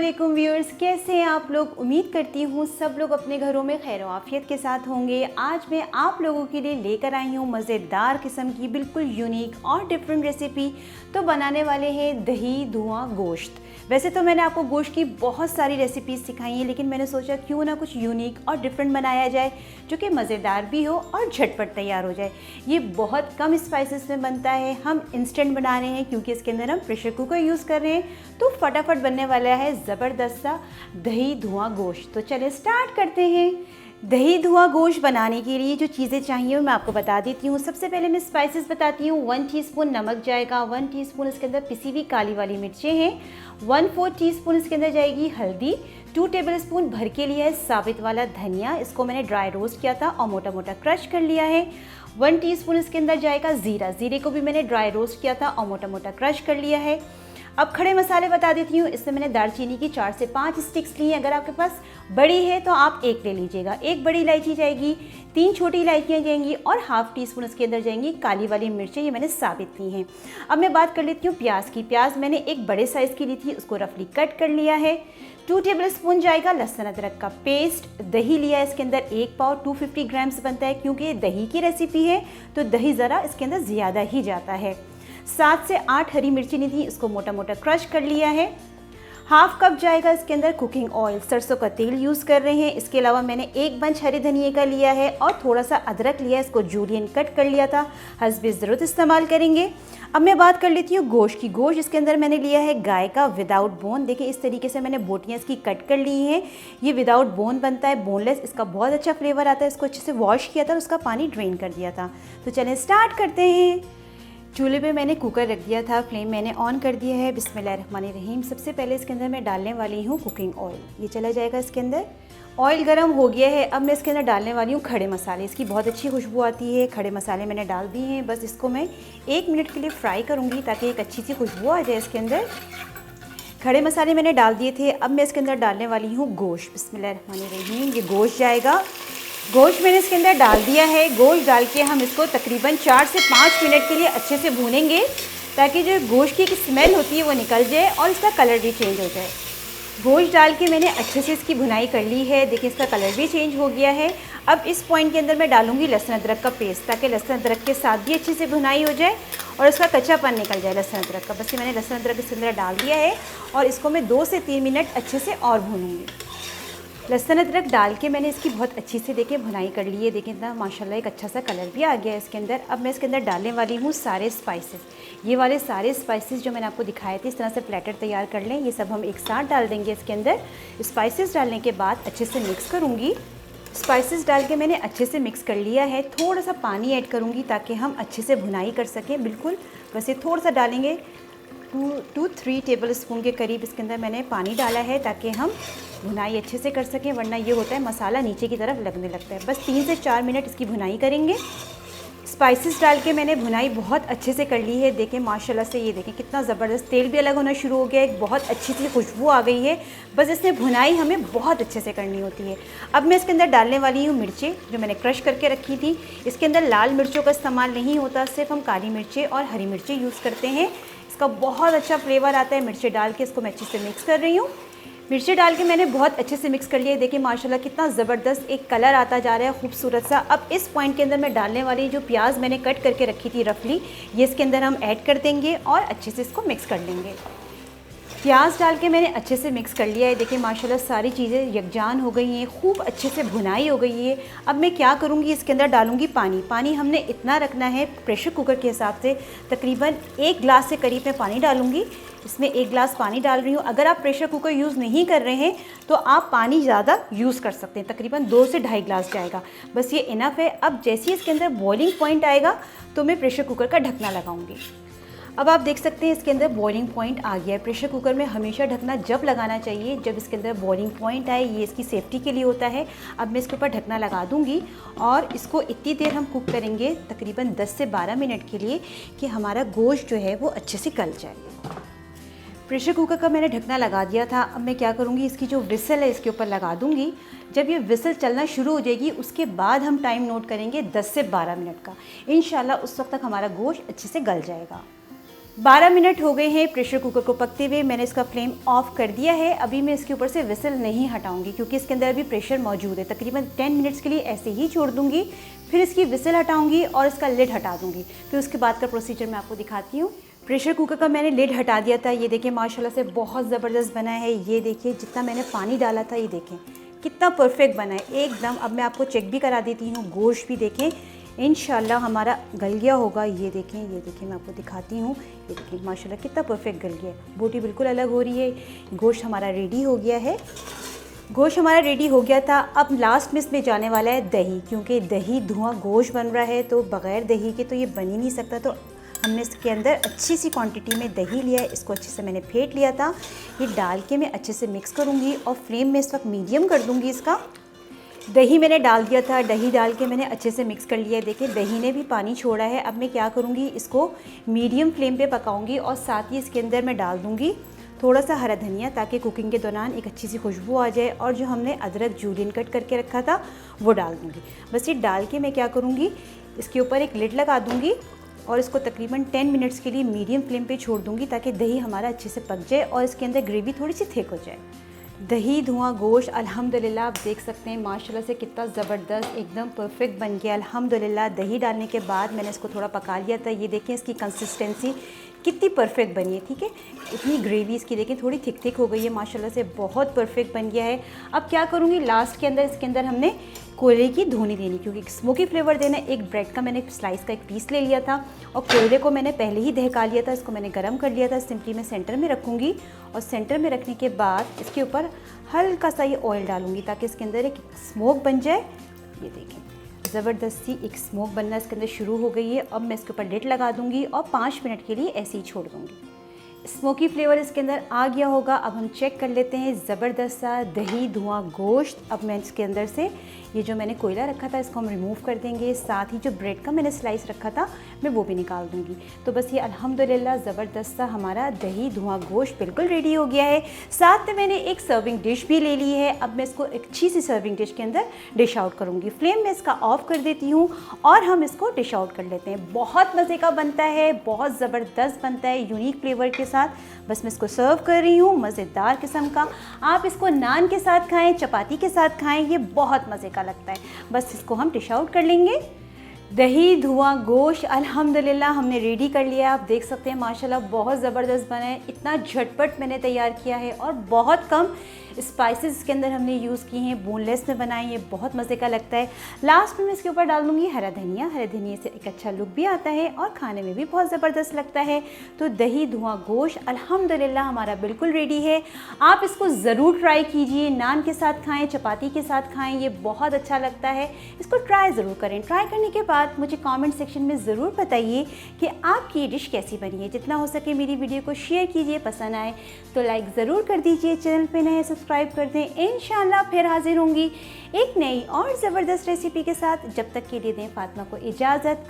अस्सलामुअलैकुम व्यूअर्स, कैसे हैं आप लोग। उम्मीद करती हूँ सब लोग अपने घरों में खैर आफियत के साथ होंगे। आज मैं आप लोगों के लिए लेकर आई हूँ मज़ेदार किस्म की बिल्कुल यूनिक और डिफरेंट रेसिपी। तो बनाने वाले हैं दही धुआं गोश्त। वैसे तो मैंने आपको गोश्त की बहुत सारी रेसिपीज़ सिखाई हैं, लेकिन मैंने सोचा क्यों ना कुछ यूनिक और डिफरेंट बनाया जाए जो कि मज़ेदार भी हो और झटपट तैयार हो जाए। ये बहुत कम स्पाइसेस में बनता है। हम इंस्टेंट बना रहे हैं क्योंकि इसके अंदर हम प्रेशर कुकर यूज़ कर रहे हैं, तो फटाफट बनने वाला है ज़बरदस्त सा दही धुआं गोश्त। तो चलिए स्टार्ट करते हैं। दही धुआं गोश्त बनाने के लिए जो चीज़ें चाहिए मैं आपको बता देती हूँ। सबसे पहले मैं स्पाइसेस बताती हूँ। 1 टीस्पून नमक जाएगा, 1 टीस्पून इसके अंदर पिसी हुई काली वाली मिर्चें हैं, 1/4 टीस्पून इसके अंदर जाएगी हल्दी, 2 टेबलस्पून भर के लिया है साबित वाला धनिया, इसको मैंने ड्राई रोस्ट किया था और मोटा मोटा क्रश कर लिया है। 1 टीस्पून इसके अंदर जाएगा ज़ीरा, ज़ीरे को भी मैंने ड्राई रोस्ट किया था और मोटा मोटा क्रश कर लिया है। अब खड़े मसाले बता देती हूँ। इसमें मैंने दालचीनी की 4 से 5 स्टिक्स ली हैं। अगर आपके पास बड़ी है तो आप एक ले लीजिएगा। 1 बड़ी इलायची जाएगी, 3 छोटी इलायचियाँ जाएंगी और ½ टीस्पून इसके अंदर जाएंगी काली वाली मिर्चें, ये मैंने साबित ली हैं। अब मैं बात कर लेती हूँ प्याज की। प्याज मैंने एक बड़े साइज़ की ली थी, उसको रफली कट कर लिया है। 2 टेबलस्पून जाएगा लहसुन अदरक का पेस्ट। दही लिया है इसके अंदर 1 पाव, 250 ग्राम्स बनता है। क्योंकि ये दही की रेसिपी है तो दही ज़रा इसके अंदर ज़्यादा ही जाता है। 7 से 8 हरी मिर्ची ली थी, इसको मोटा मोटा क्रश कर लिया है। ½ कप जाएगा इसके अंदर कुकिंग ऑयल, सरसों का तेल यूज़ कर रहे हैं। इसके अलावा मैंने 1 बंच हरे धनिए का लिया है और थोड़ा सा अदरक लिया है, इसको जूलियन कट कर लिया था। हस्बे ज़रूरत इस्तेमाल करेंगे। अब मैं बात कर लेती हूँ गोश्त की। गोश्त इसके अंदर मैंने लिया है गाय का विदाउट बोन। देखिए इस तरीके से मैंने बोटियाँ इसकी कट कर ली हैं। ये विदाउट बोन बनता है, बोनलेस, इसका बहुत अच्छा फ्लेवर आता है। इसको अच्छे से वॉश किया था और उसका पानी ड्रेन कर दिया था। तो चलें स्टार्ट करते हैं। चूल्हे पे मैंने कुकर रख दिया था, फ्लेम मैंने ऑन कर दिया है। बिस्मिल्लाहिर्रहमानिर्रहीम। सबसे पहले इसके अंदर मैं डालने वाली हूँ कुकिंग ऑयल, ये चला जाएगा इसके अंदर। ऑयल गरम हो गया है। अब मैं इसके अंदर डालने वाली हूँ खड़े मसाले। इसकी बहुत अच्छी खुशबू आती है। खड़े मसाले मैंने डाल दिए हैं। बस इसको मैं 1 मिनट के लिए फ्राई करूँगी ताकि एक अच्छी सी खुशबू आ जाए इसके अंदर। खड़े मसाले मैंने डाल दिए थे। अब मैं इसके अंदर डालने वाली हूँ गोश्त। बिस्मिल्लाहिर्रहमानिर्रहीम। ये गोश्त जाएगा। गोश्त मैंने इसके अंदर डाल दिया है। गोश्त डाल के हम इसको तकरीबन 4 से 5 मिनट के लिए अच्छे से भूनेंगे ताकि जो गोश्त की स्मेल होती है वो निकल जाए और इसका कलर भी चेंज हो जाए। गोश्त डाल के मैंने अच्छे से इसकी भुनाई कर ली है। देखिए इसका कलर भी चेंज हो गया है। अब इस पॉइंट के अंदर मैं डालूंगी लहसुन अदरक का पेस्ट ताकि लहसुन अदरक के साथ भी अच्छे से भुनाई हो जाए और इसका कच्चापन निकल जाए लहसुन अदरक का। बस ये मैंने लहसुन अदरक इसके अंदर डाल दिया है और इसको मैं 2 से 3 मिनट अच्छे से और भूनूंगी। लहसुन अदरक डाल के मैंने इसकी बहुत अच्छी से देखिए भुनाई कर ली है। देखिए इतना माशाल्लाह एक अच्छा सा कलर भी आ गया है इसके अंदर। अब मैं इसके अंदर डालने वाली हूँ सारे स्पाइसेस। ये वाले सारे स्पाइसेस जो मैंने आपको दिखाए थे, इस तरह से प्लेटर तैयार कर लें। ये सब हम एक साथ डाल देंगे इसके अंदर। स्पाइसेस डालने के बाद अच्छे से मिक्स करूँगी। स्पाइसेस डाल के मैंने अच्छे से मिक्स कर लिया है। थोड़ा सा पानी ऐड करूँगी ताकि हम अच्छे से भुनाई कर सकें। बिल्कुल बस ये थोड़ा सा डालेंगे, 2-3 टेबलस्पून के करीब इसके अंदर मैंने पानी डाला है ताकि हम भुनाई अच्छे से कर सकें, वरना ये होता है मसाला नीचे की तरफ लगने लगता है। बस 3 से 4 मिनट इसकी भुनाई करेंगे। स्पाइसेस डाल के मैंने भुनाई बहुत अच्छे से कर ली है। देखें माशाल्लाह से, ये देखें कितना ज़बरदस्त तेल भी अलग होना शुरू हो गया है। एक बहुत अच्छी सी खुशबू आ गई है। बस इसमें भुनाई हमें बहुत अच्छे से करनी होती है। अब मैं इसके अंदर डालने वाली हूँ मिर्चें जो मैंने क्रश करके रखी थी। इसके अंदर लाल मिर्चों का इस्तेमाल नहीं होता, सिर्फ हम काली मिर्चें और हरी मिर्चें यूज़ करते हैं। इसका बहुत अच्छा फ्लेवर आता है। मिर्चें डाल के इसको मैं अच्छे से मिक्स कर रही हूँ। मिर्ची डाल के मैंने बहुत अच्छे से मिक्स कर लिया है। देखिए माशाल्लाह कितना ज़बरदस्त एक कलर आता जा रहा है खूबसूरत सा। अब इस पॉइंट के अंदर मैं डालने वाली जो प्याज मैंने कट करके रखी थी रफली, ये इसके अंदर हम ऐड कर देंगे और अच्छे से इसको मिक्स कर लेंगे। प्याज डाल के मैंने अच्छे से मिक्स कर लिया है। देखिए माशाल्लाह सारी चीज़ें यकजान हो गई हैं, खूब अच्छे से भुनाई हो गई है। अब मैं क्या करूँगी, इसके अंदर डालूँगी पानी। पानी हमने इतना रखना है प्रेशर कुकर के हिसाब से, तकरीबन 1 गिलास से करीब मैं पानी डालूँगी। इसमें 1 गिलास पानी डाल रही हूँ। अगर आप प्रेशर कुकर यूज़ नहीं कर रहे हैं तो आप पानी ज़्यादा यूज़ कर सकते हैं, तकरीबन 2 से 2.5 गिलास जाएगा। बस ये इनफ है। अब जैसे ही इसके अंदर बॉइलिंग पॉइंट आएगा तो मैं प्रेशर कुकर का ढकना लगाऊंगी। अब आप देख सकते हैं इसके अंदर बॉइलिंग पॉइंट आ गया है। प्रेशर कुकर में हमेशा ढकना जब लगाना चाहिए जब इसके अंदर बॉइलिंग पॉइंट आए, ये इसकी सेफ्टी के लिए होता है। अब मैं इसके ऊपर ढकना लगा दूंगी और इसको इतनी देर हम कुक करेंगे तकरीबन 10 से 12 मिनट के लिए कि हमारा गोश्त जो है वो अच्छे से गल जाए। प्रेशर कुकर का मैंने ढकना लगा दिया था। अब मैं क्या करूँगी, इसकी जो विसल है इसके ऊपर लगा दूँगी। जब ये विसल चलना शुरू हो जाएगी उसके बाद हम टाइम नोट करेंगे 10 से 12 मिनट का। इंशाल्लाह उस वक्त तक हमारा गोश्त अच्छे से गल जाएगा। 12 मिनट हो गए हैं प्रेशर कुकर को पकते हुए। मैंने इसका फ्लेम ऑफ कर दिया है। अभी मैं इसके ऊपर से विसल नहीं हटाऊंगी क्योंकि इसके अंदर अभी प्रेशर मौजूद है। तकरीबन 10 मिनट्स के लिए ऐसे ही छोड़ दूंगी, फिर इसकी विसल हटाऊंगी और इसका लिड हटा दूंगी। फिर उसके बाद का प्रोसीजर मैं आपको दिखाती हूँ। प्रेशर कुकर का मैंने लिड हटा दिया था। ये देखिए माशाल्लाह से बहुत ज़बरदस्त बना है। ये देखिए जितना मैंने पानी डाला था, ये देखें कितना परफेक्ट बना है एकदम। अब मैं आपको चेक भी करा देती हूँ। गोश्त भी देखें इंशाल्लाह हमारा गल गया होगा। ये देखें मैं आपको दिखाती हूँ। ये देखें माशाल्लाह कितना परफेक्ट गल गया है। बोटी बिल्कुल अलग हो रही है। गोश्त हमारा रेडी हो गया है। गोश्त हमारा रेडी हो गया था। अब लास्ट में इसमें जाने वाला है दही, क्योंकि दही धुआं गोश्त बन रहा है तो बग़ैर दही के तो ये बन ही नहीं सकता। तो हमने इसके अंदर अच्छी सी क्वांटिटी में दही लिया है। इसको अच्छे से मैंने फेंट लिया था। ये डाल के मैं अच्छे से मिक्स करूँगी और फ्लेम में इस वक्त मीडियम कर दूँगी इसका। दही मैंने डाल दिया था। दही डाल के मैंने अच्छे से मिक्स कर लिया है। देखिए दही ने भी पानी छोड़ा है। अब मैं क्या करूँगी, इसको मीडियम फ्लेम पे पकाऊंगी और साथ ही इसके अंदर मैं डाल दूँगी थोड़ा सा हरा धनिया, ताकि कुकिंग के दौरान एक अच्छी सी खुशबू आ जाए। और जो हमने अदरक जूलियन कट करके रखा था वो डाल दूँगी। बस ये डाल के मैं क्या करूँगी, इसके ऊपर एक लिड लगा दूँगी और इसको तकरीबन 10 मिनट्स के लिए मीडियम फ्लेम पे छोड़ दूँगी ताकि दही हमारा अच्छे से पक जाए और इसके अंदर ग्रेवी थोड़ी सी थिक हो जाए। दही धुआं गोश्त अल्हम्दुलिल्लाह आप देख सकते हैं माशाल्लाह से कितना ज़बरदस्त एकदम परफेक्ट बन गया अल्हम्दुलिल्लाह। दही डालने के बाद मैंने इसको थोड़ा पका लिया था। ये देखें इसकी कंसिस्टेंसी कितनी परफेक्ट बनी है। ठीक है, इतनी ग्रेवी इसकी देखें थोड़ी थिक हो गई है माशाल्लाह से, बहुत परफेक्ट बन गया है। अब क्या करूँगी, लास्ट के अंदर इसके अंदर हमने कोयले की धुनी देनी, क्योंकि स्मोकी फ्लेवर देना। एक ब्रेड का मैंने स्लाइस का एक पीस ले लिया था और कोयले को मैंने पहले ही दहका लिया था। इसको मैंने गर्म कर लिया था। सिंपली मैं सेंटर में रखूँगी और सेंटर में रखने के बाद इसके ऊपर हल्का सा ये ऑयल डालूँगी ताकि इसके अंदर एक स्मोक बन जाए। ये देखें ज़बरदस्त सी एक स्मोक बनना इसके अंदर शुरू हो गई है। अब मैं इसके ऊपर लिड लगा दूँगी और 5 मिनट के लिए ऐसे ही छोड़ दूँगी। स्मोकी फ्लेवर इसके अंदर आ गया होगा। अब हम चेक कर लेते हैं ज़बरदस्त सा दही धुआं गोश्त। अब मैं इसके अंदर से ये जो मैंने कोयला रखा था इसको हम रिमूव कर देंगे। साथ ही जो ब्रेड का मैंने स्लाइस रखा था मैं वो भी निकाल दूंगी। तो बस ये अल्हम्दुलिल्लाह ज़बरदस्त सा हमारा दही धुआं गोश्त बिल्कुल रेडी हो गया है। साथ में मैंने एक सर्विंग डिश भी ले ली है। अब मैं इसको एक अच्छी सी सर्विंग डिश के अंदर डिश आउट करूँगी। फ्लेम में इसका ऑफ कर देती हूँ और हम इसको डिश आउट कर लेते हैं। बहुत मज़े का बनता है, बहुत ज़बरदस्त बनता है यूनिक फ्लेवर के साथ। बस मैं इसको सर्व कर रही हूँ, मज़ेदार किस्म का। आप इसको नान के साथ खाएं, चपाती के साथ खाएं, ये बहुत मज़े का लगता है। बस इसको हम डिश आउट कर लेंगे। दही धुआं गोश्त अल्हम्दुलिल्लाह हमने रेडी कर लिया। आप देख सकते हैं माशाल्लाह बहुत ज़बरदस्त बना है। इतना झटपट मैंने तैयार किया है और बहुत कम स्पाइसेस इसके अंदर हमने यूज़ किए हैं। बोनलेस में बनाए, ये बहुत मज़े का लगता है। लास्ट में मैं इसके ऊपर डाल दूँगी हरा धनिया। हरे धनिया से एक अच्छा लुक भी आता है और खाने में भी बहुत ज़बरदस्त लगता है। तो दही धुआं गोश्त अल्हम्दुलिल्लाह हमारा बिल्कुल रेडी है। आप इसको ज़रूर ट्राई कीजिए। नान के साथ खाएँ, चपाती के साथ खाएँ, ये बहुत अच्छा लगता है। इसको ट्राई ज़रूर करें। ट्राई करने के बाद मुझे कमेंट सेक्शन में ज़रूर बताइए कि आपकी ये डिश कैसी बनी है। जितना हो सके मेरी वीडियो को शेयर कीजिए। पसंद आए तो लाइक ज़रूर कर दीजिए। चैनल पे नए सब्सक्राइब कर दें। इंशाल्लाह फिर हाजिर होंगी एक नई और ज़बरदस्त रेसिपी के साथ। जब तक के लिए दें फातिमा को इजाज़त।